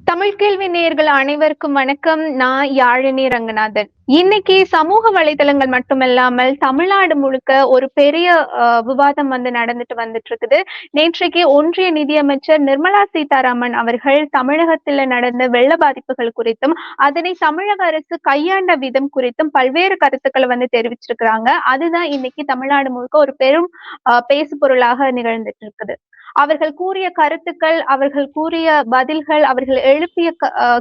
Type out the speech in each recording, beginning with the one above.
தமிழ் கேள்வி நேயர்கள் அனைவருக்கும் வணக்கம். நான் யாழினி ரங்கநாதன். இன்னைக்கு சமூக வலைதளங்கள் மட்டுமல்லாமல் தமிழ்நாடு முழுக்க ஒரு பெரிய விவாதம் நடந்துட்டு வந்துட்டு இருக்குது. நேற்றைக்கு ஒன்றிய நிதியமைச்சர் நிர்மலா சீதாராமன் அவர்கள் தமிழகத்துல நடந்த வெள்ள பாதிப்புகள் குறித்தும் அதனை தமிழக அரசு கையாண்ட விதம் குறித்தும் பல்வேறு கருத்துக்களை தெரிவிச்சிருக்கிறாங்க. அதுதான் இன்னைக்கு தமிழ்நாடு முழுக்க ஒரு பெரும் பேசு பொருளாக நிகழ்ந்துட்டு இருக்குது. அவர்கள் கூறிய கருத்துக்கள், அவர்கள் கூறிய பதில்கள், அவர்கள் எழுப்பிய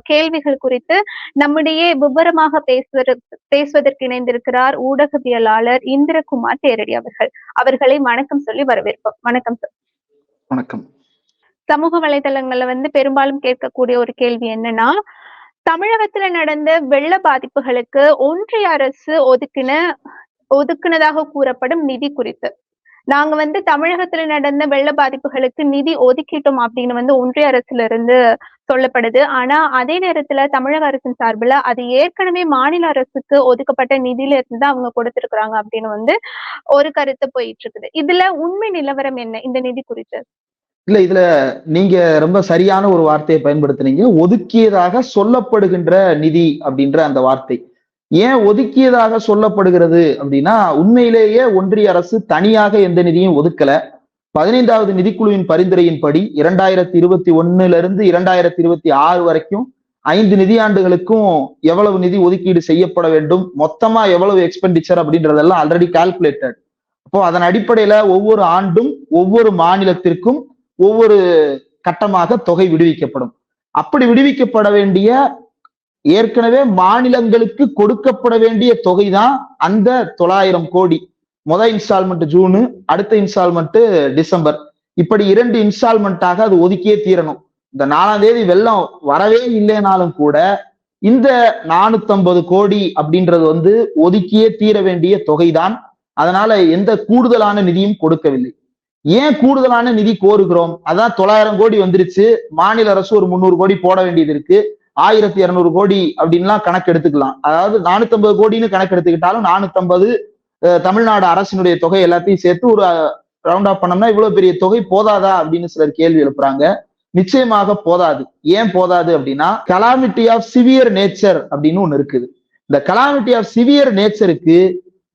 கேள்விகள் குறித்து நம்முடைய விவரமாக பேசுவதற்கு இணைந்திருக்கிறார் ஊடகவியலாளர் இந்திரகுமார் தேரடி அவர்கள். அவர்களை வணக்கம் சொல்லி வரவேற்போம். வணக்கம் சார். வணக்கம். சமூக வலைதளங்கள்ல பெரும்பாலும் கேட்கக்கூடிய ஒரு கேள்வி என்னன்னா, தமிழகத்துல நடந்த வெள்ள பாதிப்புகளுக்கு ஒன்றிய அரசு ஒதுக்கினதாக கூறப்படும் நிதி குறித்து நாங்க தமிழகத்துல நடந்த வெள்ள பாதிப்புகளுக்கு நிதி ஒதுக்கிட்டோம் அப்படின்னு ஒன்றிய அரசுல இருந்து சொல்லப்படுது. ஆனா அதே நேரத்துல தமிழக அரசின் சார்பில் அது ஏற்கனவே மாநில அரசுக்கு ஒதுக்கப்பட்ட நிதியில இருந்து தான் அவங்க கொடுத்திருக்கிறாங்க அப்படின்னு ஒரு கருத்து போயிட்டு இருக்குது. இதுல உண்மை நிலவரம் என்ன இந்த நிதி குறித்து? இல்ல, இதுல நீங்க ரொம்ப சரியான ஒரு வார்த்தையை பயன்படுத்தினீங்க. ஒதுக்கியதாக சொல்லப்படுகின்ற நிதி அப்படின்ற அந்த வார்த்தை ஏன் ஒதுக்கியதாக சொல்லப்படுகிறது அப்படின்னா, உண்மையிலேயே ஒன்றிய அரசு தனியாக எந்த நிதியும் ஒதுக்கல. 15வது நிதிக்குழுவின் பரிந்துரையின்படி 2021 2026 வரைக்கும் 5 நிதியாண்டுகளுக்கும் எவ்வளவு நிதி ஒதுக்கீடு செய்யப்பட வேண்டும், மொத்தமா எவ்வளவு எக்ஸ்பெண்டிச்சர் அப்படின்றதெல்லாம் ஆல்ரெடி கால்குலேட்டட். அப்போ அதன் அடிப்படையில ஒவ்வொரு ஆண்டும் ஒவ்வொரு மாநிலத்திற்கும் ஒவ்வொரு கட்டமாக தொகை விடுவிக்கப்படும். அப்படி விடுவிக்கப்பட வேண்டிய ஏற்கனவே மாநிலங்களுக்கு கொடுக்கப்பட வேண்டிய தொகைதான் அந்த 900 கோடி. முதல் இன்ஸ்டால்மெண்ட் ஜூனு, அடுத்த இன்ஸ்டால்மெண்ட் டிசம்பர், இப்படி 2 இன்ஸ்டால்மெண்ட்டாக அது ஒதுக்கியே தீரணும். இந்த 4ஆம் தேதி வெள்ளம் வரவே இல்லைனாலும் கூட இந்த 450 கோடி அப்படின்றது ஒதுக்கியே தீர வேண்டிய தொகைதான். அதனால எந்த கூடுதலான நிதியும் கொடுக்கவில்லை. ஏன் கூடுதலான நிதி கோருகிறோம்? அதான் 900 கோடி வந்துருச்சு, மாநில அரசு ஒரு 300 கோடி போட வேண்டியது இருக்கு, 1200 கோடி அப்படின்லாம் கணக்கு எடுத்துக்கலாம். அதாவது 450 கோடின்னு கணக்கு எடுத்துக்கிட்டாலும் 450 தமிழ்நாடு அரசினுடைய தொகை எல்லாத்தையும் சேர்த்து ஒரு ரவுண்ட் ஆஃப் பண்ணோம்னா இவ்வளவு பெரிய தொகை போதாதா அப்படின்னு சிலர் கேள்வி எழுப்புறாங்க. நிச்சயமாக போதாது. ஏன் போதாது அப்படின்னா, கலாமிட்டி ஆஃப் சிவியர் நேச்சர் அப்படின்னு ஒண்ணு இருக்குது. இந்த கலாமிட்டி ஆஃப் சிவியர் நேச்சருக்கு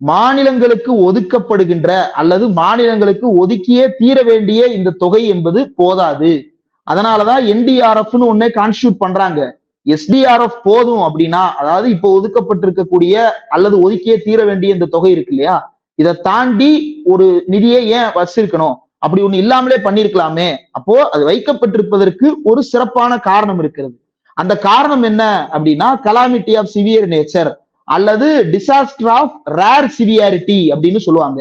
மாநிலங்களுக்கு ஒதுக்கப்படுகின்ற அல்லது மாநிலங்களுக்கு ஒதுக்கியே தீர வேண்டிய இந்த தொகை என்பது போதாது. அதனாலதான் என்டிஆர்எஃப்னு ஒன்னே கான்ஸ்டியூட் பண்றாங்க. எஸ்டிஆர்எஃப் போதும் அப்படின்னா, அதாவது இப்போ ஒதுக்கப்பட்டிருக்கக்கூடிய அல்லது ஒதுக்கியே தீர வேண்டிய இந்த தொகை இருக்கு இல்லையா, இதை தாண்டி ஒரு நிதியை ஏன் வச்சிருக்கணும்? அப்படி ஒண்ணு இல்லாமலே பண்ணிருக்கலாமே. அப்போ அது வைக்கப்பட்டிருப்பதற்கு ஒரு சிறப்பான காரணம் இருக்கிறது. அந்த காரணம் என்ன அப்படின்னா, கலாமிட்டி ஆஃப் சிவியர் நேச்சர் அல்லது டிசாஸ்டர் ஆஃப் ரேர் சிவியாரிட்டி அப்படின்னு சொல்லுவாங்க.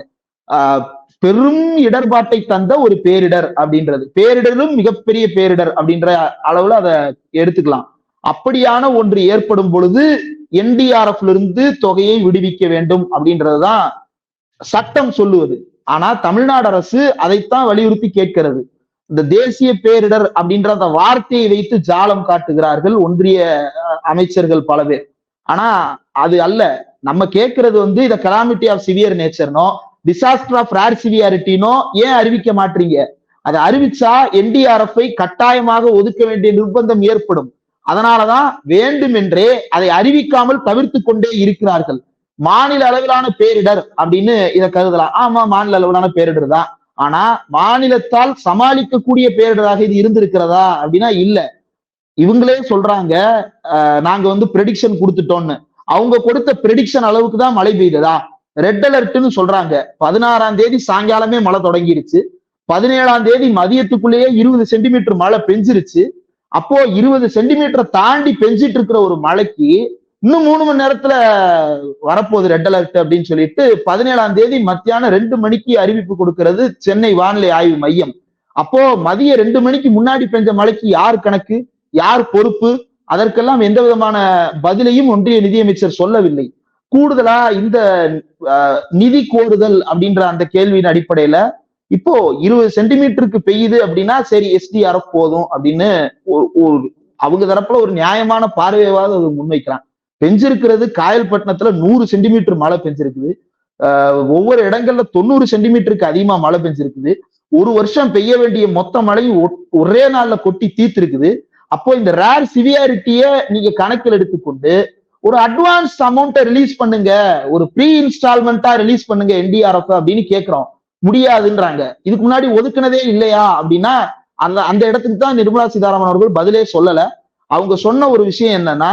பெரும் இடர்பாட்டை தந்த ஒரு பேரிடர் அப்படின்றது, பேரிடரும் மிகப்பெரிய பேரிடர் அப்படின்ற அளவுல அதை எடுத்துக்கலாம். அப்படியான ஒன்று ஏற்படும் பொழுது என்டிஆர்எஃப்ல இருந்து தொகையை விடுவிக்க வேண்டும் அப்படின்றதுதான் சட்டம் சொல்லுவது. ஆனா தமிழ்நாடு அரசு அதைத்தான் வலியுறுத்தி கேட்கிறது. இந்த தேசிய பேரிடர் அப்படின்ற அந்த வார்த்தையை வைத்து ஜாலம் காட்டுகிறார்கள் ஒன்றிய அமைச்சர்கள் பல பேர். ஆனா அது அல்ல. நம்ம கேட்கறது இத கலாமிட்டி ஆஃப் சிவியர் நேச்சர்னோ டிசாஸ்டர் ஆஃப் ரேர் சிவியாரிட்டினோ ஏன் அறிவிக்க மாட்டீங்க? அதை அறிவிச்சா என்டிஆர்எஃப் கட்டாயமாக ஒதுக்க வேண்டிய நிர்பந்தம் ஏற்படும். அதனாலதான் வேண்டுமென்றே அதை அறிவிக்காமல் தவிர்த்து கொண்டே இருக்கிறார்கள். மாநில அளவிலான பேரிடர் அப்படின்னு இதை கருதலாம். ஆமா, மாநில அளவிலான பேரிடர் தான். ஆனா மாநிலத்தால் சமாளிக்கக்கூடிய பேரிடராக இது இருந்திருக்கிறதா அப்படின்னா இல்ல. இவங்களே சொல்றாங்க, நாங்க ப்ரெடிக்ஷன் கொடுத்துட்டோம்னு. அவங்க கொடுத்த ப்ரெடிக்ஷன் அளவுக்கு தான் மழை பெய்ததா? ரெட் அலர்ட்னு சொல்றாங்க. 16ஆம் தேதி சாயங்காலமே மழை தொடங்கிருச்சு. 17ஆம் தேதி மதியத்துக்குள்ளேயே 20 சென்டிமீட்டர் மழை பெஞ்சிருச்சு. அப்போ 20 சென்டிமீட்டரை தாண்டி பெஞ்சிட்டு இருக்கிற ஒரு மழைக்கு இன்னும் 3 மணி நேரத்துல வரப்போகுது ரெட் அலர்ட் அப்படின்னு சொல்லிட்டு 17ஆம் தேதி மத்தியானம் 2 மணிக்கு அறிவிப்பு கொடுக்கிறது சென்னை வானிலை ஆய்வு மையம். அப்போ மதியம் 2 மணிக்கு முன்னாடி பெஞ்ச மழைக்கு யார் கணக்கு, யார் பொறுப்பு? அதற்கெல்லாம் எந்த விதமான பதிலையும் ஒன்றிய நிதியமைச்சர் சொல்லவில்லை. கூடுதலா இந்த நிதி கோருதல் அப்படின்ற அந்த கேள்வியின் அடிப்படையில இப்போ 20 சென்டிமீட்டருக்கு பெய்யுது அப்படின்னா சரி எஸ்டிஆர்எஃப் போதும் அப்படின்னு அவங்க தரப்புல ஒரு நியாயமான பார்வையாவது அது முன்வைக்கிறான். பெஞ்சிருக்கிறது காயல்பட்டினத்துல 100 சென்டிமீட்டர் மழை பெஞ்சிருக்குது. ஒவ்வொரு இடங்கள்ல 90 சென்டிமீட்டருக்கு அதிகமா மழை பெஞ்சிருக்குது. ஒரு வருஷம் பெய்ய வேண்டிய மொத்த மழையும் ஒரே நாள்ல கொட்டி தீர்த்து இருக்குது. அப்போ இந்த ரேர் சிவியாரிட்டிய நீங்க கணக்கில் எடுத்துக்கொண்டு ஒரு அட்வான்ஸ் அமௌண்ட்டை ரிலீஸ் பண்ணுங்க, ஒரு ப்ரீ இன்ஸ்டால்மெண்டா ரிலீஸ் பண்ணுங்க என்டிஆர்எஃப் அப்படின்னு கேட்கிறோம். முடியாதுன்றாங்க. இதுக்கு முன்னாடி ஒதுக்குனதே இல்லையா அப்படின்னா அந்த அந்த இடத்துக்கு தான் நிர்மலா சீதாராமன் அவர்கள் பதிலே சொல்லல. அவங்க சொன்ன ஒரு விஷயம் என்னன்னா,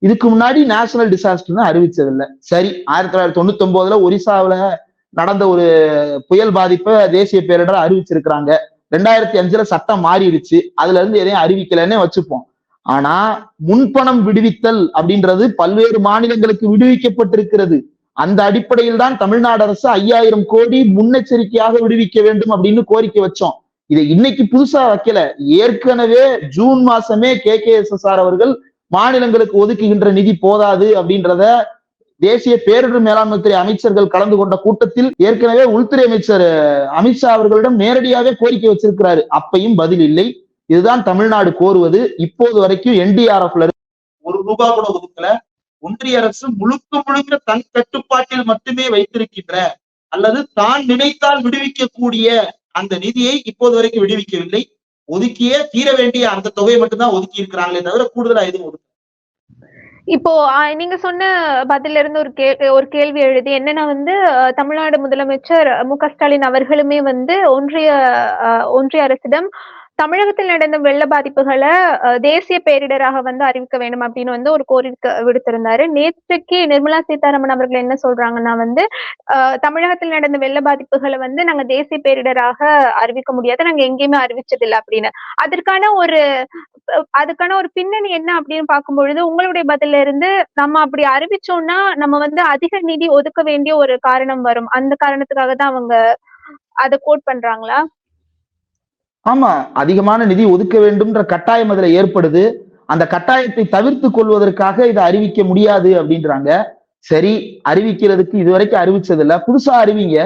இதுக்கு முன்னாடி நேஷனல் டிசாஸ்டர்னு அறிவிச்சதில்லை. சரி, 1999 ஒரிசாவில நடந்த ஒரு புயல் பாதிப்பை தேசிய பேரிடர் அறிவிச்சிருக்கிறாங்க. 2005 சட்டம் மாறிடுச்சு, அதுல இருந்து எதையும் அறிவிக்கலன்னே வச்சுப்போம். ஆனா முன்பணம் விடுவித்தல் அப்படின்றது பல்வேறு மாநிலங்களுக்கு விடுவிக்கப்பட்டிருக்கிறது. அந்த அடிப்படையில் தான் தமிழ்நாடு அரசு 5000 கோடி முன்னெச்சரிக்கையாக விடுவிக்க வேண்டும் அப்படின்னு கோரிக்கை வச்சோம். இதை இன்னைக்கு புதுசா வைக்கல. ஏற்கனவே ஜூன் மாசமே KKSSR அவர்கள் மாநிலங்களுக்கு ஒதுக்குகின்ற நிதி போதாது அப்படின்றத தேசிய பேரிடர் மேலாண்மை துறை அமைச்சர்கள் கலந்து கொண்ட கூட்டத்தில் ஏற்கனவே உள்துறை அமைச்சர் அமித்ஷா அவர்களிடம் நேரடியாகவே கோரிக்கை வச்சிருக்கிறாரு. அப்பையும் பதில் இல்லை. இதுதான் தமிழ்நாடு கோருவது. இப்போது வரைக்கும் என்டிஆர்எஃப்ல ₹1 கூட ஒதுக்கல. ஒன்றிய அரசு முழுக்க முழுக்க தன் கட்டுப்பாட்டில் மட்டுமே வைத்திருக்கின்ற அல்லது தான் நினைத்தால் விடுவிக்கக்கூடிய அந்த நிதியை இப்போது வரைக்கும் விடுவிக்கவில்லை. ஒதுக்கியே தீர வேண்டிய அந்த தொகையை மட்டும்தான் ஒதுக்கி இருக்கிறாங்களே தவிர கூடுதலா எதுவும் ஒதுக்க. இப்போ நீங்க சொன்ன பதில இருந்து ஒரு கேள்வி எழுதி என்னன்னா வந்து தமிழ்நாடு முதலமைச்சர் மு.க.ஸ்டாலின் அவர்களுமே வந்து ஒன்றிய அரசிடம் தமிழகத்தில் நடந்த வெள்ள பாதிப்புகளை தேசிய பேரிடராக வந்து அறிவிக்க வேண்டும் அப்படின்னு வந்து ஒரு கோரிக்கை விடுத்திருந்தாரு. நேற்றுக்கு நிர்மலா சீதாராமன் அவர்கள் என்ன சொல்றாங்கன்னா வந்து தமிழகத்தில் நடந்த வெள்ள பாதிப்புகளை வந்து நாங்க தேசிய பேரிடராக அறிவிக்க முடியாது, நாங்க எங்கேயுமே அறிவிச்சதில்லை அப்படின்னு. அதுக்கான ஒரு பின்னணி என்ன அப்படின்னு பார்க்கும்பொழுது உங்களுடைய பதில இருந்து நம்ம அப்படி அறிவிச்சோம்னா நம்ம வந்து அதிக நிதி ஒதுக்க வேண்டிய ஒரு காரணம் வரும், அந்த காரணத்துக்காக தான் அவங்க அதை கோட் பண்றாங்களா? ஆமா, அதிகமான நிதி ஒதுக்க வேண்டும்ன்ற கட்டாயம் அதுல ஏற்படுது. அந்த கட்டாயத்தை தவிர்த்து கொள்வதற்காக இதை அறிவிக்க முடியாது அப்படின்றாங்க. சரி, அறிவிக்கிறதுக்கு இதுவரைக்கும் அறிவிச்சது இல்ல, புதுசா அறிவிங்க.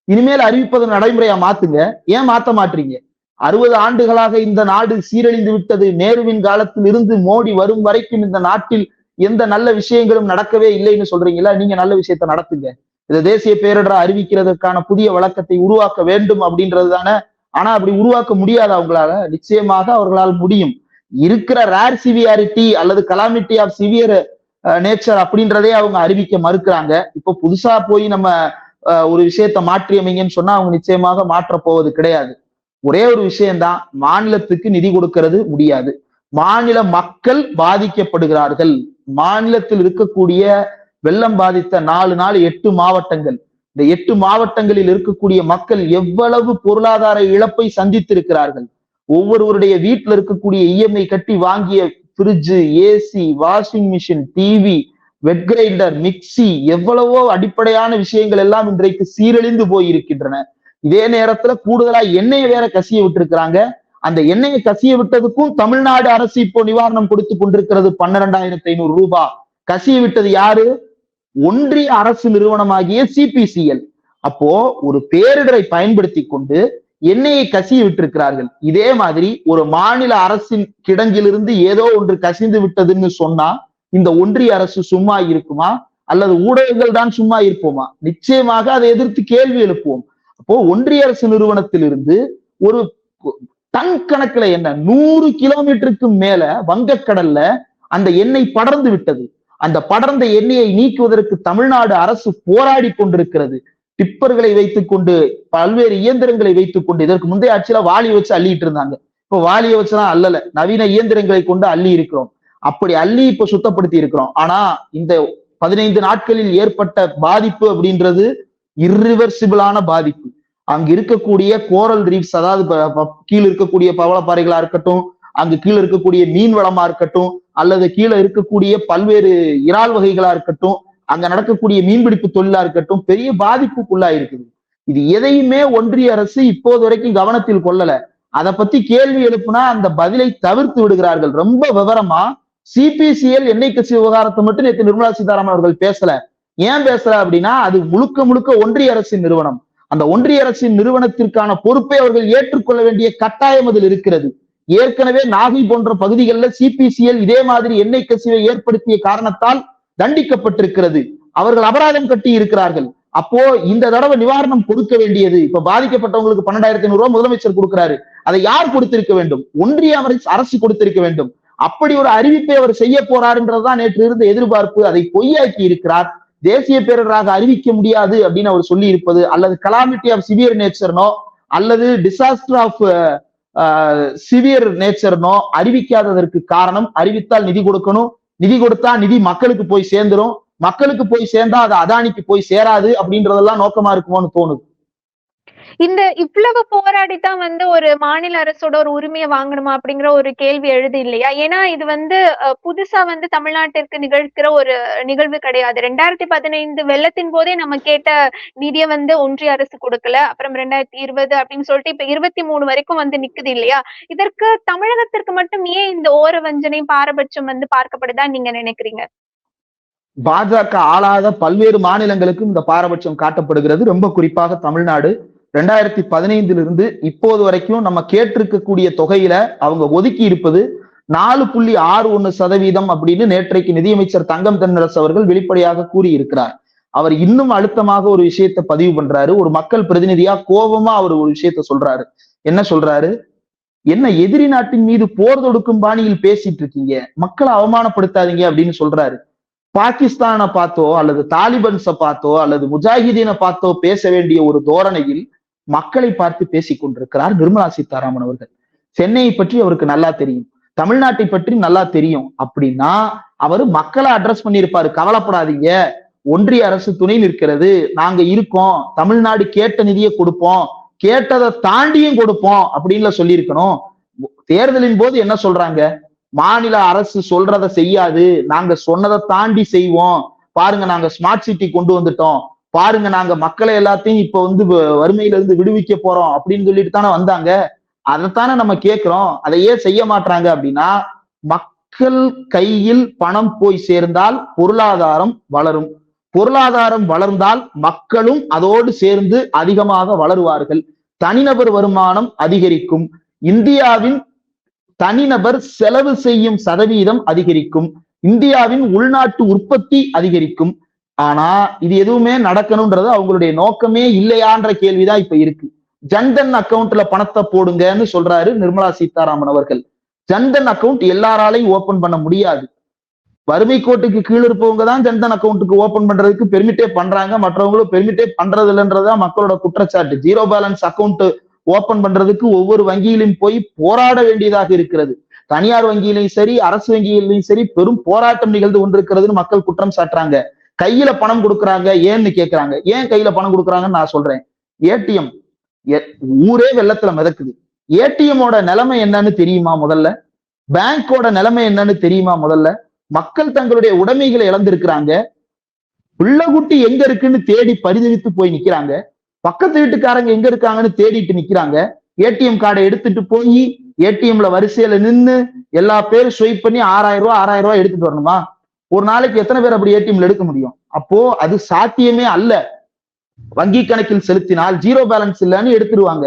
இனிமேல் அறிவிப்பது நடைமுறையா மாத்துங்க. ஏன் மாத்த மாட்டீங்க? 60 ஆண்டுகளாக இந்த நாடு சீரழிந்து விட்டது. நேருவின் காலத்தில் இருந்து மோடி வரும் வரைக்கும் இந்த நாட்டில் எந்த நல்ல விஷயங்களும் நடக்கவே இல்லைன்னு சொல்றீங்களா? நீங்க நல்ல விஷயத்த நடத்துங்க. இதை தேசிய பேரிடரை அறிவிக்கிறதுக்கான புதிய வழக்கத்தை உருவாக்க வேண்டும் அப்படின்றது தானே. ஆனா அப்படி உருவாக்க முடியாது அவங்களால. நிச்சயமாக அவர்களால் முடியும். இருக்கிற ரேர் சிவியாரிட்டி அல்லது கலாமிட்டி ஆஃப் சிவியர் நேச்சர் அப்படின்றதே அவங்க அறிவிக்க மறுக்கிறாங்க. இப்போ புதுசா போய் நம்ம ஒரு விஷயத்த மாற்றி அமைங்கன்னு சொன்னா அவங்க நிச்சயமாக மாற்ற போவது கிடையாது. ஒரே ஒரு விஷயம்தான், மாநிலத்துக்கு நிதி கொடுக்கிறது முடியாது. மாநில மக்கள் பாதிக்கப்படுகிறார்கள். மாநிலத்தில் இருக்கக்கூடிய வெள்ளம் பாதித்த 8 மாவட்டங்கள், இந்த 8 மாவட்டங்களில் இருக்கக்கூடிய மக்கள் எவ்வளவு பொருளாதார இழப்பை சந்தித்திருக்கிறார்கள். ஒவ்வொருவருடைய வீட்டுல இருக்கக்கூடிய இஎம்ஐ கட்டி வாங்கிய fridge, AC, washing machine, TV, wet grinder, mixie, எவ்வளவோ அடிப்படையான விஷயங்கள் எல்லாம் இன்றைக்கு சீரழிந்து போயிருக்கின்றன. இதே நேரத்துல கூடுதலா எண்ணெயை வேற கசிய விட்டுருக்கிறாங்க. அந்த எண்ணெயை கசிய விட்டதுக்கும் தமிழ்நாடு அரசு இப்போ நிவாரணம் கொடுத்து கொண்டிருக்கிறது. 12,500 ரூபாய். கசிய விட்டது யாரு? ஒன்றிய அரசு நிறுவனமாகிய சிபிசிஎல். அப்போ ஒரு பேரிடரை பயன்படுத்தி கொண்டு எண்ணெயை கசிய விட்டிருக்கிறார்கள். இதே மாதிரி ஒரு மாநில அரசின் கிடங்கிலிருந்து ஏதோ ஒன்று கசிந்து விட்டதுன்னு சொன்னா இந்த ஒன்றிய அரசு சும்மா இருக்குமா? அல்லது ஊடகங்கள் தான் சும்மா இருப்போமா? நிச்சயமாக அதை எதிர்த்து கேள்வி எழுப்புவோம். அப்போ ஒன்றிய அரசு நிறுவனத்திலிருந்து ஒரு டன் கணக்குல என்ன 100 கிலோமீட்டருக்கு மேல வங்கக்கடல்ல அந்த எண்ணெய் படர்ந்து விட்டது. அந்த படர்ந்த எண்ணெயை நீக்குவதற்கு தமிழ்நாடு அரசு போராடி கொண்டிருக்கிறது. டிப்பர்களை வைத்துக் கொண்டு, பல்வேறு இயந்திரங்களை வைத்துக் கொண்டு. இதற்கு முந்தைய ஆட்சியில வாளியை வச்சு அள்ளிட்டு இருந்தாங்க. இப்போ வாளியை வச்சுதான் அல்லல, நவீன இயந்திரங்களை கொண்டு அள்ளி இருக்கிறோம். அப்படி அள்ளி இப்ப சுத்தப்படுத்தி இருக்கிறோம். ஆனா இந்த 15 நாட்களில் ஏற்பட்ட பாதிப்பு அப்படின்றது இர்ரிவர்சிபிளான பாதிப்பு. அங்க இருக்கக்கூடிய கோரல் ரீப்ஸ், அதாவது கீழே இருக்கக்கூடிய பவளப்பாறைகளா இருக்கட்டும், அங்கு கீழே இருக்கக்கூடிய மீன் வளமா இருக்கட்டும், அல்லது கீழே இருக்கக்கூடிய பல்வேறு இறால் வகைகளா இருக்கட்டும், அங்க நடக்கக்கூடிய மீன்பிடிப்பு தொழிலா இருக்கட்டும், பெரிய பாதிப்புக்குள்ளா இருக்குது. இது எதையுமே ஒன்றிய அரசு இப்போது வரைக்கும் கவனத்தில் கொள்ளல. அதை பத்தி கேள்வி எழுப்புனா அந்த பதிலை தவிர்த்து விடுகிறார்கள். ரொம்ப விவரமா சிபிசிஎல் எண்ணெய் கசிவு விவகாரத்தை மட்டும் நேற்று நிர்மலா சீதாராமன் அவர்கள் பேசல. ஏன் பேசல அப்படின்னா அது முழுக்க முழுக்க ஒன்றிய அரசின் நிறுவனம். அந்த ஒன்றிய அரசின் நிறுவனத்திற்கான பொறுப்பை அவர்கள் ஏற்றுக்கொள்ள வேண்டிய கட்டாயம் அதில் இருக்கிறது. ஏற்கனவே நாகை போன்ற பகுதிகளில் சிபிசிஎல் இதே மாதிரி எண்ணெய் கசிவை ஏற்படுத்திய காரணத்தால் தண்டிக்கப்பட்டிருக்கிறது. அவர்கள் அபராதம் கட்டி இருக்கிறார்கள். அப்போ இந்த தடவை நிவாரணம் கொடுக்க வேண்டியது, இப்ப பாதிக்கப்பட்டவங்களுக்கு 12,500 ரூபாய் முதலமைச்சர் கொடுக்கிறாரு. அதை யார் கொடுத்திருக்க வேண்டும்? ஒன்றிய அரசு கொடுத்திருக்க வேண்டும். அப்படி ஒரு அறிவிப்பை அவர் செய்ய போறாருன்றதுதான் நேற்று இருந்த எதிர்பார்ப்பு. அதை பொய்யாக்கி இருக்கிறார். தேசிய பேரிடராக அறிவிக்க முடியாது அப்படின்னு அவர் சொல்லி இருப்பது, அல்லது கலாமிட்டி ஆஃப் சிவியர் நேச்சர்னோ அல்லது டிசாஸ்டர் ஆஃப் சிவியர் நேச்சர்னோ அறிவிக்காததற்கு காரணம், அறிவித்தால் நிதி கொடுக்கணும், நிதி கொடுத்தா நிதி மக்களுக்கு போய் சேர்ந்துரும், மக்களுக்கு போய் சேர்ந்தா அது அதானிக்கு போய் சேராது அப்படின்றதெல்லாம் நோக்கமா இருக்குமோன்னு தோணுது. இந்த இவ்வளவு போராடித்தான் வந்து ஒரு மாநில அரசோட ஒரு உரிமையை வாங்கணுமா அப்படிங்கிற ஒரு கேள்வி எழுது இல்லையா? ஏன்னா இது வந்து புதுசா வந்து தமிழ்நாட்டிற்கு நிகழ்கிற ஒரு நிகழ்வு கிடையாது. 2015 வெள்ளத்தின் போதே நம்ம கேட்ட நிதியை வந்து ஒன்றிய அரசு கொடுக்கல. அப்புறம் 2020 அப்படின்னு சொல்லிட்டு இப்ப 23 வரைக்கும் வந்து நிக்குது இல்லையா? இதற்கு தமிழகத்திற்கு மட்டும் ஏன் இந்த ஓர வஞ்சனை பாரபட்சம் வந்து பார்க்கப்படுதா நீங்க நினைக்கிறீங்க? பாஜக ஆளாத பல்வேறு மாநிலங்களுக்கும் இந்த பாரபட்சம் காட்டப்படுகிறது. ரொம்ப குறிப்பாக தமிழ்நாடு 2015 இப்போது வரைக்கும் நம்ம கேட்டிருக்கக்கூடிய தொகையில அவங்க ஒதுக்கி இருப்பது 4.61% அப்படின்னு நேற்றைக்கு நிதியமைச்சர் தங்கம் தென்னரசு அவர்கள் வெளிப்படையாக கூறியிருக்கிறார். அவர் இன்னும் அழுத்தமாக ஒரு விஷயத்தை பதிவு பண்றாரு. ஒரு மக்கள் பிரதிநிதியா கோபமா அவர் ஒரு விஷயத்த சொல்றாரு. என்ன சொல்றாரு? என்ன எதிரி நாட்டின் மீது போர் தொடுக்கும் பாணியில் பேசிட்டு இருக்கீங்க, மக்களை அவமானப்படுத்தாதீங்க அப்படின்னு சொல்றாரு. பாகிஸ்தானை பார்த்தோ அல்லது தாலிபன்ஸை பார்த்தோ அல்லது முஜாஹிதீனை பார்த்தோ பேச வேண்டிய ஒரு தோரணையில் மக்களை பார்த்து பேசிக் கொண்டிருக்கிறார் நிர்மலா சீதாராமன் அவர்கள். சென்னையை பற்றி அவருக்கு நல்லா தெரியும், தமிழ்நாட்டை பற்றி நல்லா தெரியும். அப்படின்னா அவரு மக்களை அட்ரஸ் பண்ணியிருப்பாரு. கவலைப்படாதீங்க, ஒன்றிய அரசு துணை நிற்கிறது, நாங்க இருக்கோம், தமிழ்நாடு கேட்ட நிதியை கொடுப்போம், கேட்டதை தாண்டியும் கொடுப்போம் அப்படின்னு சொல்லியிருக்கணும். தேர்தலின் போது என்ன சொல்றாங்க? மாநில அரசு சொல்றதை செய்யாது, நாங்க சொன்னதை தாண்டி செய்வோம், பாருங்க நாங்க ஸ்மார்ட் சிட்டி கொண்டு வந்துட்டோம், பாருங்க நாங்க மக்களை எல்லாத்தையும் இப்ப வந்து வறுமையில இருந்து விடுவிக்க போறோம் அப்படின்னு சொல்லிட்டு தானே வந்தாங்க. அதைத்தானே நம்ம கேட்கிறோம். அதையே செய்ய மாட்டாங்க. அப்படின்னா மக்கள் கையில் பணம் போய் சேர்ந்தால் பொருளாதாரம் வளரும், பொருளாதாரம் வளர்ந்தால் மக்களும் அதோடு சேர்ந்து அதிகமாக வளருவார்கள், தனிநபர் வருமானம் அதிகரிக்கும், இந்தியாவின் தனிநபர் செலவு செய்யும் சதவீதம் அதிகரிக்கும், இந்தியாவின் உள்நாட்டு உற்பத்தி அதிகரிக்கும். ஆனா இது எதுவுமே நடக்கணும்ன்றது அவங்களுடைய நோக்கமே இல்லையான்ற கேள்விதான் இப்ப இருக்கு. ஜன்தன் அக்கவுண்ட்ல பணத்தை போடுங்கன்னு சொல்றாரு நிர்மலா சீதாராமன் அவர்கள். ஜன்தன் அக்கவுண்ட் எல்லாராலையும் ஓபன் பண்ண முடியாது. வறுமை கோட்டுக்கு கீழே இருப்பவங்க தான் ஜன்தன் அக்கவுண்ட்டுக்கு ஓபன் பண்றதுக்கு பெர்மிட்டே பண்றாங்க, மற்றவங்களும் பெர்மிட்டே பண்றது இல்லைன்றதுதான் மக்களோட குற்றச்சாட்டு. ஜீரோ பேலன்ஸ் அக்கவுண்ட் ஓபன் பண்றதுக்கு ஒவ்வொரு வங்கியிலும் போய் போராட வேண்டியதாக இருக்கிறது. தனியார் வங்கியிலையும் சரி அரசு வங்கியிலையும் சரி பெரும் போராட்டம் நிகழ்ந்து கொண்டிருக்கிறதுன்னு மக்கள் குற்றம் சாட்டுறாங்க. கையில பணம் கொடுக்குறாங்க ஏன்னு கேட்கிறாங்க. ஏன் கையில பணம் கொடுக்குறாங்கன்னு நான் சொல்றேன். ஏடிஎம் ஊரே வெள்ளத்துல மிதக்குது. ஏடிஎம்மோட நிலைமை என்னன்னு தெரியுமா முதல்ல? பேங்கோட நிலைமை என்னன்னு தெரியுமா முதல்ல? மக்கள் தங்களுடைய உடைமைகளை இழந்திருக்கிறாங்க. பிள்ளைகுட்டி எங்க இருக்குன்னு தேடி பரிதவித்து போய் நிக்கிறாங்க. பக்கத்து வீட்டுக்காரங்க எங்க இருக்காங்கன்னு தேடிட்டு நிக்கிறாங்க. ஏடிஎம் கார்டை எடுத்துட்டு போய் ஏடிஎம்ல வரிசையில நின்று எல்லா பேரும் ஸ்வைப் பண்ணி 6000 ரூபாய் எடுத்துட்டு வரணுமா? ஒரு நாளைக்கு எத்தனை பேர் அப்படி ஏடிஎம்ல எடுக்க முடியும்? அப்போ அது சாத்தியமே அல்ல. வங்கி கணக்கில் செலுத்தினால் ஜீரோ பேலன்ஸ் இல்லைன்னு எடுத்துருவாங்க.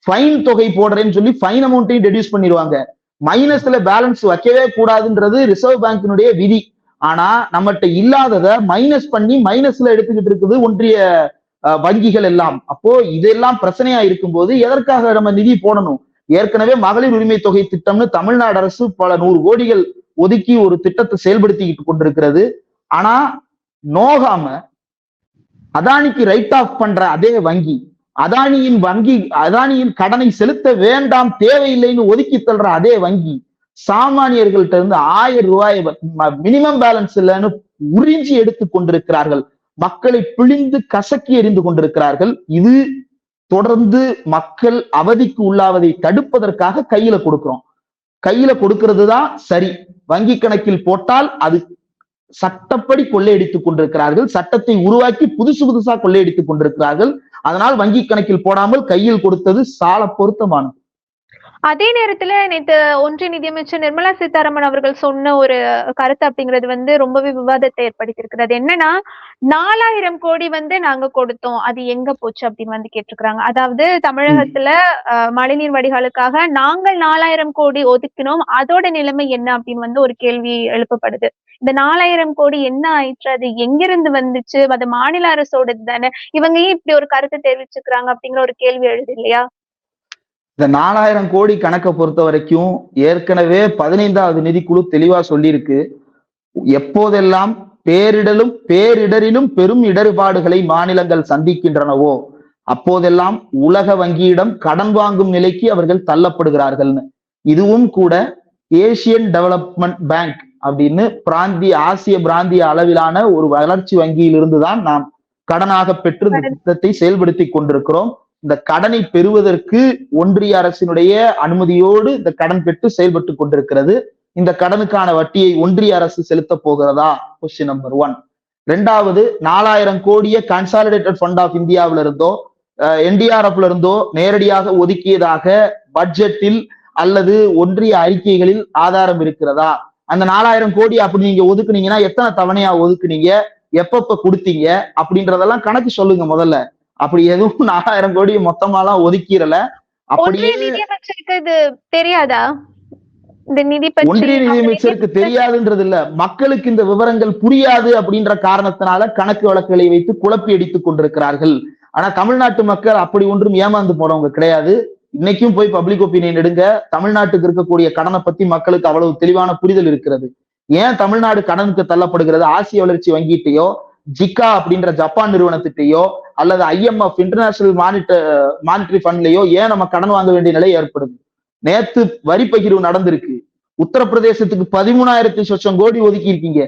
ஃபைன் தொகை போடுறேன்னு சொல்லி ஃபைன் அமௌண்ட்டையும் ரெடியூஸ் பண்ணிடுவாங்க. மைனஸ்ல பேலன்ஸ் வைக்கவே கூடாதுன்றது ரிசர்வ் பேங்கினுடைய விதி. ஆனா நம்மகிட்ட இல்லாததை மைனஸ் பண்ணி மைனஸ்ல எடுத்துக்கிட்டு இருக்குது ஒன்றிய வங்கிகள் எல்லாம். அப்போ இதெல்லாம் பிரச்சனையா இருக்கும்போது எதற்காக நம்ம நிதி போடணும்? ஏற்கனவே மகளிர் உரிமை தொகை திட்டம்னு தமிழ்நாடு அரசு பல 100 கோடிகள் ஒதுக்கி ஒரு திட்டத்தை செயல்படுத்திக்கிட்டு கொண்டிருக்கிறது. ஆனா நோகாம அதானிக்கு ரைட் ஆஃப் பண்ற அதே வங்கி, அதானியின் கடனை செலுத்த வேண்டாம் தேவையில்லைன்னு ஒதுக்கி தள்ளுற அதே வங்கி சாமானியர்கள்ட்ட இருந்து 1000 ரூபாய் மினிமம் பேலன்ஸ் இல்லைன்னு உறிஞ்சி எடுத்து கொண்டிருக்கிறார்கள். மக்களை பிழிந்து கசக்கி எறிந்து கொண்டிருக்கிறார்கள். இது தொடர்ந்து மக்கள் அவதிக்கு உள்ளாவதை தடுப்பதற்காக கையில கொடுக்கிறோம். கையில கொடுக்கிறது தான் சரி. வங்கி கணக்கில் போட்டால் அது சட்டப்படி கொள்ளையடித்துக் கொண்டிருக்கிறார்கள். சட்டத்தை உருவாக்கி புதுசா கொள்ளையடித்துக் கொண்டிருக்கிறார்கள். அதனால் வங்கி கணக்கில் போடாமல் கையில் கொடுத்தது சால பொருத்தமானது. அதே நேரத்துல நேத்து ஒன்றிய நிதியமைச்சர் நிர்மலா சீதாராமன் அவர்கள் சொன்ன ஒரு கருத்து அப்படிங்கிறது வந்து ரொம்பவே விவாதத்தை ஏற்படுத்தியிருக்குது. அது என்னன்னா 4000 கோடி வந்து நாங்க கொடுத்தோம், அது எங்க போச்சு அப்படின்னு வந்து கேட்டிருக்கிறாங்க. அதாவது தமிழகத்துல மழைநீர் வடிகாலுக்காக நாங்கள் 4000 கோடி ஒதுக்கினோம், அதோட நிலைமை என்ன அப்படின்னு வந்து ஒரு கேள்வி எழுப்பப்படுது. இந்த 4000 கோடி என்ன ஆயிற்று, அது எங்கிருந்து வந்துச்சு, அது மாநில அரசோடது தானே, இவங்க ஏன் இப்படி ஒரு கருத்தை தெரிவிச்சுக்கிறாங்க அப்படிங்கிற ஒரு கேள்வி எழுது இல்லையா? இந்த 4000 கோடி கணக்கை பொறுத்த வரைக்கும் ஏற்கனவே 15வது நிதிக்குழு தெளிவா சொல்லியிருக்கு. எப்போதெல்லாம் பேரிடரிலும் பெரும் இடர்பாடுகளை மாநிலங்கள் சந்திக்கின்றனவோ அப்போதெல்லாம் உலக வங்கியிடம் கடன் வாங்கும் நிலைக்கு அவர்கள் தள்ளப்படுகிறார்கள்னு. இதுவும் கூட ஏசியன் டெவலப்மெண்ட் பேங்க் அப்படின்னு ஆசிய பிராந்திய அளவிலான ஒரு வளர்ச்சி வங்கியிலிருந்து தான் நாம் கடனாக பெற்று இந்த திட்டத்தை செயல்படுத்தி கொண்டிருக்கிறோம். இந்த கடனை பெறுவதற்கு ஒன்றிய அரசினுடைய அனுமதியோடு இந்த கடன் பெற்று செயல்பட்டு கொண்டிருக்கிறது. இந்த கடனுக்கான வட்டியை ஒன்றிய அரசு செலுத்த போகிறதா? Question number 1. 2வது, 4000 கோடியை கன்சாலிடேட்டட் ஃபண்ட் ஆஃப் இந்தியாவில இருந்தோ என்டிஆர்எஃப்ல இருந்தோ நேரடியாக ஒதுக்கியதாக பட்ஜெட்டில் அல்லது ஒன்றிய அறிக்கைகளில் ஆதாரம் இருக்கிறதா? அந்த 4000 கோடி அப்படி நீங்க ஒதுக்குனீங்கன்னா எத்தனை தவணையா ஒதுக்குனீங்க, எப்பப்ப கொடுத்தீங்க அப்படின்றதெல்லாம் கணக்கு சொல்லுங்க முதல்ல. அப்படி எதுவும் 4000 கோடி மொத்தமாலாம் ஒதுக்கிறல. அப்படியே தெரியாதா? ஒன்றிய நிதியமைச்சருக்கு தெரியாதுன்றது இல்ல, மக்களுக்கு இந்த விவரங்கள் புரியாது அப்படின்ற காரணத்தினால கணக்கு வழக்குகளை வைத்து குழப்பி அடித்துக் கொண்டிருக்கிறார்கள். ஆனா தமிழ்நாட்டு மக்கள் அப்படி ஒன்றும் ஏமாந்து போறவங்க கிடையாது. இன்னைக்கும் போய் பப்ளிக் ஒப்பீனியன் எடுங்க. தமிழ்நாட்டுக்கு இருக்கக்கூடிய கடனை பத்தி மக்களுக்கு அவ்வளவு தெளிவான புரிதல் இருக்கிறது. ஏன் தமிழ்நாடு கடனுக்கு தள்ளப்படுகிறது? ஆசிய வளர்ச்சி வங்கிட்டையோ ஜிகா அப்படின்ற ஜப்பான் நிறுவனத்திட்டையோ அல்லது IMF இன்டர்நேஷனல் மானிட்டரி ஃபண்ட்லயோ ஏன் நம்ம கடன் வாங்க வேண்டிய நிலை ஏற்படுது? நேத்து வரி பகிர்வு நடந்திருக்கு. உத்தரப்பிரதேசத்துக்கு 13,000 கோடி ஒதுக்கி இருக்கீங்க.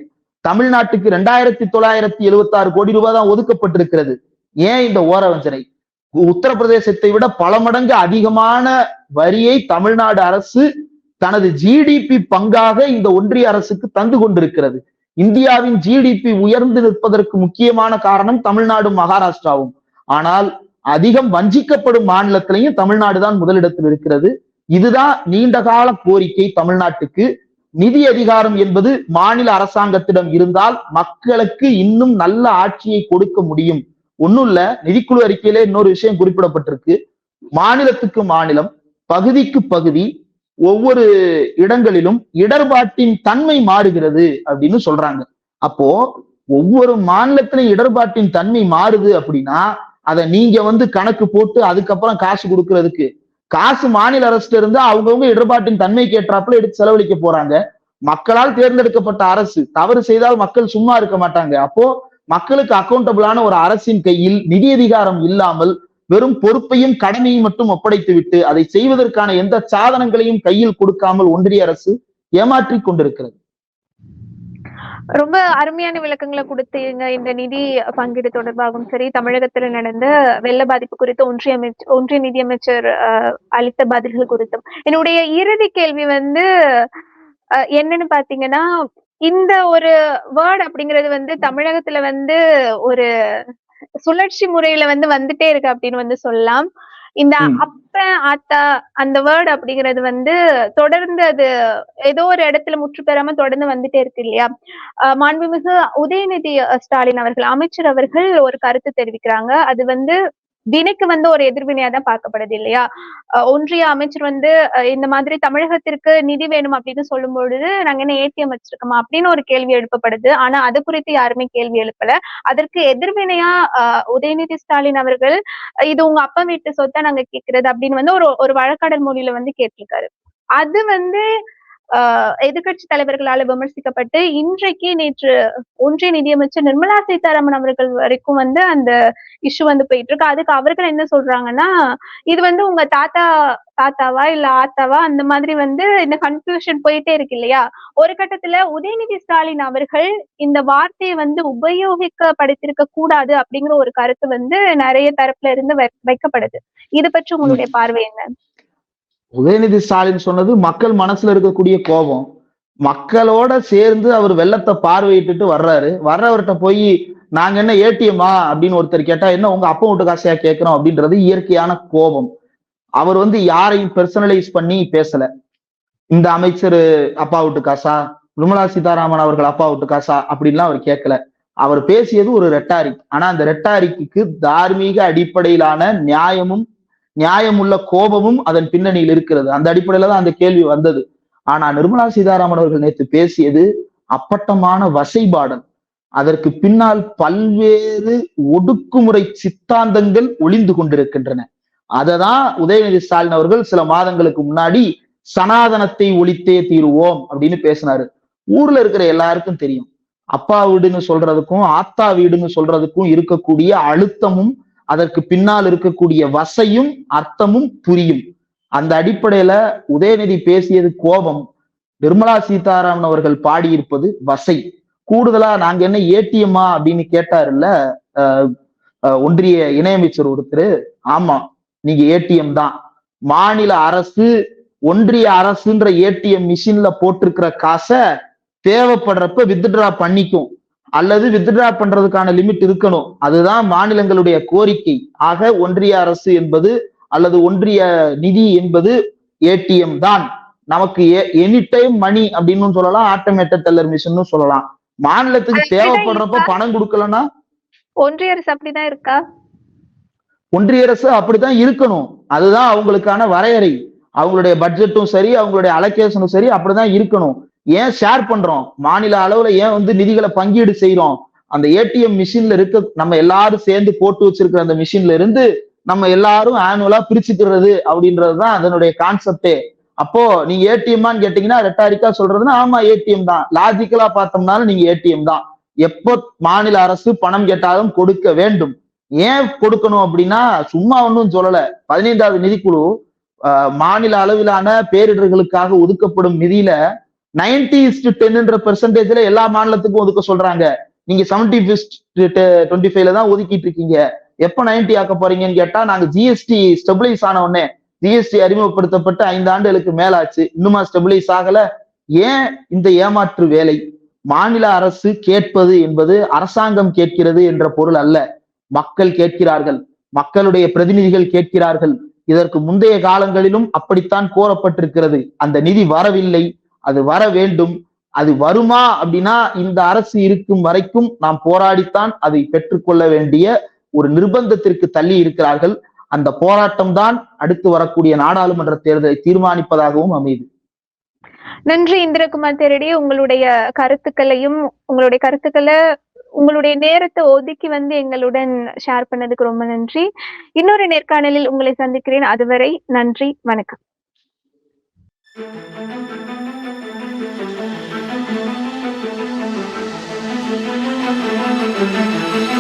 தமிழ்நாட்டுக்கு 2,976 கோடி ரூபாய் தான் ஒதுக்கப்பட்டிருக்கிறது. ஏன் இந்த ஓரவஞ்சனை? உத்தரப்பிரதேசத்தை விட பல மடங்கு அதிகமான வரியை தமிழ்நாடு அரசு தனது ஜிடிபி பங்காக இந்த ஒன்றிய அரசுக்கு தந்து கொண்டிருக்கிறது. இந்தியாவின் ஜிடிபி உயர்ந்து நிற்பதற்கு முக்கியமான காரணம் தமிழ்நாடும் மகாராஷ்டிராவும். ஆனால் அதிகம் வஞ்சிக்கப்படும் மாநிலத்திலையும் தமிழ்நாடு தான் முதலிடத்தில் இருக்கிறது. இதுதான் நீண்டகால கோரிக்கை தமிழ்நாட்டுக்கு. நிதி அதிகாரம் என்பது மாநில அரசாங்கத்திடம் இருந்தால் மக்களுக்கு இன்னும் நல்ல ஆட்சியை கொடுக்க முடியும். ஒண்ணும் இல்ல, நிதிக்குழு அறிக்கையில இன்னொரு விஷயம் குறிப்பிடப்பட்டிருக்கு. மாநிலத்துக்கு மாநிலம், பகுதிக்கு பகுதி, ஒவ்வொரு இடங்களிலும் இடர்பாட்டின் தன்மை மாறுகிறது அப்படின்னு சொல்றாங்க. அப்போ ஒவ்வொரு மாநிலத்திலும் இடர்பாட்டின் தன்மை மாறுது அப்படின்னா அதை நீங்க கணக்கு போட்டு அதுக்கப்புறம் காசு கொடுக்கறதுக்கு காசு மாநில அரசுல இருந்து அவங்கவுங்க இடர்பாட்டின் தன்மைக்கு ஏற்றாப்புல எடுத்து செலவழிக்க போறாங்க. மக்களால் தேர்ந்தெடுக்கப்பட்ட அரசு தவறு செய்தால் மக்கள் சும்மா இருக்க மாட்டாங்க. அப்போ மக்களுக்கு அக்கௌண்டபிளான ஒரு அரசின் கையில் நிதி அதிகாரம் இல்லாமல் வெறும் பொறுப்பையும் கடமையும் மட்டும் ஒப்படைத்து விட்டு அதை செய்வதற்கான எந்த சாதனங்களையும் கையில் கொடுக்காமல் ஒன்றிய அரசு ஏமாற்றி கொண்டிருக்கிறது. ரொம்ப அருமையான விளக்கங்களை கொடுத்தீங்க. இந்த நிதி பங்கீடு தொடர்பாகவும் சரி, தமிழகத்துல நடந்த வெள்ள பாதிப்பு குறித்து ஒன்றிய நிதியமைச்சர் அளித்த பதில்கள் குறித்தும். என்னுடைய இறுதி கேள்வி என்னன்னு பாத்தீங்கன்னா, இந்த ஒரு வேர்ட் அப்படிங்கிறது தமிழகத்துல ஒரு சுழற்சி முறையில வந்துட்டே இருக்கு அப்படின்னு சொல்லலாம். இந்த அப்ப ஆத்தா அந்த வேர்டு அப்படிங்கிறது தொடர்ந்து அது ஏதோ ஒரு இடத்துல முற்று பெறாம தொடர்ந்து வந்துட்டே இருக்கு இல்லையா? மாண்புமிகு உதயநிதி ஸ்டாலின் அவர்கள், அமைச்சர் அவர்கள் ஒரு கருத்து தெரிவிக்கிறாங்க. அது வினைக்கு ஒரு எதிர்வினையா தான் பார்க்கப்படுது இல்லையா? ஒன்றிய அமைச்சர் இந்த மாதிரி தமிழகத்திற்கு நிதி வேணும் அப்படின்னு சொல்லும் பொழுது நாங்க என்ன ஏடிஎம் வச்சிருக்கோமா அப்படின்னு ஒரு கேள்வி எழுப்பப்படுது. ஆனா அது குறித்து யாருமே கேள்வி எழுப்பல. அதற்கு எதிர்வினையா உதயநிதி ஸ்டாலின் அவர்கள் இது உங்க அப்பா வீட்டு சொத்தா நாங்க கேட்கிறது அப்படின்னு ஒரு வழக்காடல் மொழியில கேட்டிருக்காரு. அது எதிர்கட்சி தலைவர்களால விமர்சிக்கப்பட்டு இன்றைக்கு நேற்று ஒன்றிய நிதியமைச்சர் நிர்மலா சீதாராமன் அவர்கள் வரைக்கும் அந்த இஷ்யூ போயிட்டு இருக்கு. அதுக்கு அவர்கள் என்ன சொல்றாங்கன்னா, இது உங்க தாத்தாவா இல்ல ஆத்தாவா அந்த மாதிரி இந்த கன்ஃபியூஷன் போயிட்டே இருக்கு இல்லையா? ஒரு கட்டத்துல உதயநிதி ஸ்டாலின் அவர்கள் இந்த வார்த்தையை உபயோகிக்கப்படுத்திருக்க கூடாது அப்படிங்கிற ஒரு கருத்து நிறைய தரப்புல இருந்து வைக்கப்படுது. இது பற்றி உங்களுடைய பார்வை என்ன? உதயநிதி ஸ்டாலின் சொன்னது மக்கள் மனசுல இருக்கக்கூடிய கோபம். மக்களோட சேர்ந்து அவர் வெள்ளத்தை பார்வையிட்டு வர்றவர்கிட்ட போய் நாங்க என்ன ஏடிஎம்மா அப்படின்னு ஒருத்தர் கேட்டா என்ன உங்க அப்பா வீட்டு காசையா கேட்கிறோம் அப்படின்றது இயற்கையான கோபம். அவர் யாரையும் பெர்சனலைஸ் பண்ணி பேசல. இந்த அமைச்சர் அப்பா வீட்டு காசா, நிர்மலா சீதாராமன் அவர்கள் அப்பா வீட்டு காசா அப்படின்லாம் அவர் கேட்கல. அவர் பேசியது ஒரு ரெட்டாரிக். ஆனா அந்த ரெட்டாரிக்கு தார்மீக அடிப்படையிலான நியாயமுள்ள கோபமும் அதன் பின்னணியில் இருக்கிறது. அந்த அடிப்படையில தான் அந்த கேள்வி வந்தது. ஆனா நிர்மலா சீதாராமன் அவர்கள் நேற்று பேசியது அப்பட்டமான வசைபாடல். அதற்கு பின்னால் பல்வேறு ஒடுக்குமுறை சித்தாந்தங்கள் ஒளிந்து கொண்டிருக்கின்றன. அததான் உதயநிதி ஸ்டாலின் அவர்கள் சில மாதங்களுக்கு முன்னாடி சனாதனத்தை ஒழித்தே தீருவோம் அப்படின்னு பேசினாரு. ஊர்ல இருக்கிற எல்லாருக்கும் தெரியும், அப்பா வீடுன்னு சொல்றதுக்கும் ஆத்தா வீடுன்னு சொல்றதுக்கும் இருக்கக்கூடிய அழுத்தமும் அதற்கு பின்னால் இருக்கக்கூடிய வசையும் அர்த்தமும் புரியும். அந்த அடிப்படையில உதயநிதி பேசியது கோபம், நிர்மலா சீதாராமன் அவர்கள் பாடியிருப்பது வசை. கூடுதலா நாங்க என்ன ஏடிஎம்மா அப்படின்னு கேட்டாருல்ல ஒன்றிய இணையமைச்சர் ஒருத்தர், ஆமா நீங்க ஏடிஎம் தான். மாநில அரசு ஒன்றிய அரசுன்ற ஏடிஎம் மிஷின்ல போட்டிருக்கிற காசை தேவைப்படுறப்ப வித்ட்ரா பண்ணிக்கும், அல்லது வித்ட்ரா பண்றதுக்கான லிமிட் இருக்கணும். அதுதான் மாநிலங்களுடைய கோரிக்கை. ஆக ஒன்றிய அரசு என்பது அல்லது ஒன்றிய நிதி என்பது ஏடிஎம் தான். நமக்கு எனி டைம் மணி அப்படின்னு சொல்லலாம், ஆட்டோமேட்டட் டெல்லர் மிஷின் சொல்லலாம். மாநிலத்துக்கு தேவைப்படுறப்ப பணம் கொடுக்கலன்னா ஒன்றிய அரசு அப்படிதான் இருக்கா? ஒன்றிய அரசு அப்படித்தான் இருக்கணும். அதுதான் அவங்களுக்கான வரையறை. அவங்களுடைய பட்ஜெட்டும் சரி, அவங்களுடைய அலோகேஷனும் சரி அப்படிதான் இருக்கணும். ஏன் ஷேர் பண்றோம்? மாநில அளவுல ஏன் நிதிகளை பங்கீடு செய்யறோம்? அந்த ஏடிஎம் மிஷின்ல இருக்க நம்ம எல்லாரும் சேர்ந்து போட்டு வச்சிருக்கிற அந்த மிஷின்ல இருந்து நம்ம எல்லாரும் ஆனுவலா பிரிச்சுக்கிறது அப்படின்றதுதான் அதனுடைய கான்செப்டே. அப்போ நீங்க ஏடிஎம்மான்னு கேட்டீங்கன்னா ரெட்டாரிக்கா சொல்றதுன்னா ஆமா ஏடிஎம் தான். லாஜிக்கலா பார்த்தோம்னாலும் நீங்க ஏடிஎம் தான். எப்போ மாநில அரசு பணம் கேட்டாலும் கொடுக்க வேண்டும். ஏன் கொடுக்கணும் அப்படின்னா சும்மா ஒன்றும் சொல்லல. 15வது நிதிக்குழு மாநில அளவிலான பேரிடர்களுக்காக ஒதுக்கப்படும் நிதியில 90:10% எல்லா மாநிலத்துக்கும் ஒதுக்க சொல்றாங்க. நீங்க 70:25 தான் ஒதுக்கிட்டு இருக்கீங்க. எப்ப 90 ஆக்க போறீங்கன்னு கேட்டா, நாங்க ஜிஎஸ்டி ஸ்டெபிளைஸ் ஆன உடனே, ஜிஎஸ்டி அறிமுகப்படுத்தப்பட்டு 5 ஆண்டுகளுக்கு மேலாச்சு, இன்னுமா ஸ்டெபிளைஸ் ஆகல? ஏன் இந்த ஏமாற்று வேலை? மாநில அரசு கேட்பது என்பது அரசாங்கம் கேட்கிறது என்ற பொருள் அல்ல. மக்கள் கேட்கிறார்கள், மக்களுடைய பிரதிநிதிகள் கேட்கிறார்கள். இதற்கு முந்தைய காலங்களிலும் அப்படித்தான் கோரப்பட்டிருக்கிறது. அந்த நிதி வரவில்லை, அது வர வேண்டும். அது வருமா அப்படின்னா இந்த அரசு இருக்கும் வரைக்கும் நாம் போராடித்தான் அதை பெற்றுக்கொள்ள வேண்டிய ஒரு நிர்பந்தத்திற்கு தள்ளி இருக்கிறார்கள். அந்த போராட்டம் தான் அடுத்து வரக்கூடிய நாடாளுமன்ற தேர்தலை தீர்மானிப்பதாகவும் அமையுது. நன்றி இந்திரகுமார் தேரடி. உங்களுடைய கருத்துக்களை உங்களுடைய நேரத்தை ஒதுக்கி எங்களுடன் ஷேர் பண்ணதுக்கு ரொம்ப நன்றி. இன்னொரு நேர்காணலில் உங்களை சந்திக்கிறேன். அதுவரை நன்றி, வணக்கம். Thank you.